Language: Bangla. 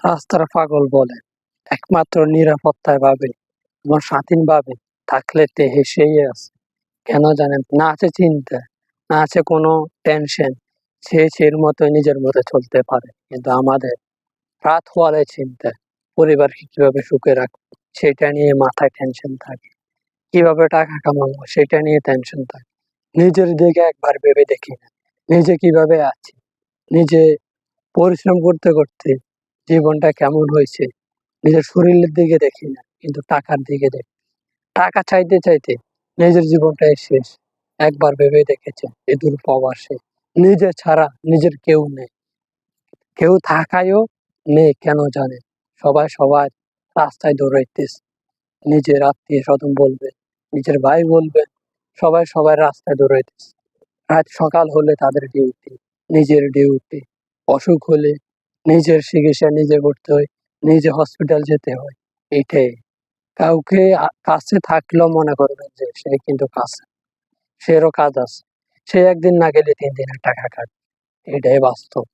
রাস্তার পাগল বলে, একমাত্র নিরাপত্তায় ভাবে এবং স্বাধীনভাবে থাকলে তে হেসেই আছে। কেন জানেন? না আছে চিন্তা, না আছে কোনো টেনশন। সে মতোই নিজের মতো চলতে পারে। কিন্তু আমাদের রাত হওয়ালে চিন্তা, পরিবারকে কিভাবে সুখে রাখবো সেটা নিয়ে মাথায় টেনশন থাকে। কিভাবে টাকা কামাবো সেটা নিয়ে টেনশন থাকে। নিজের দিকে একবার ভেবে দেখি না, নিজে কিভাবে আছি, নিজে পরিশ্রম করতে করতে জীবনটা কেমন হয়েছে, নিজের শরীরের দিকে দেখি না, কিন্তু টাকার দিকে দেখি। টাকা চাইতে চাইতে নিজের জীবনটাই শেষ। একবার ভেবে দেখেছে এই দূর প্রবাসে নিজে ছাড়া নিজের কেউ নেই, কেউ থাকায়ও নেই। কেন জানে? সবাই সবাই রাস্তায় দৌড়াইতেছে। নিজের আত্মীয় স্বজন বলবে, নিজের ভাই বলবে, সবাই সবাই রাস্তায় দৌড়াইতেছে। রাত সকাল হলে তাদের ডিউটি, নিজের ডিউটি। অসুখ হলে নিজের চিকিৎসা নিজে করতে হয়, নিজে হসপিটাল যেতে হয়। এটাই। কাউকে কাছে থাকলেও মনে করবেন যে সে কিন্তু কাছে, সেরও কাজ আছে। সে একদিন না গেলে ৩ দিনের টাকা কাটবে। এটাই বাস্তব।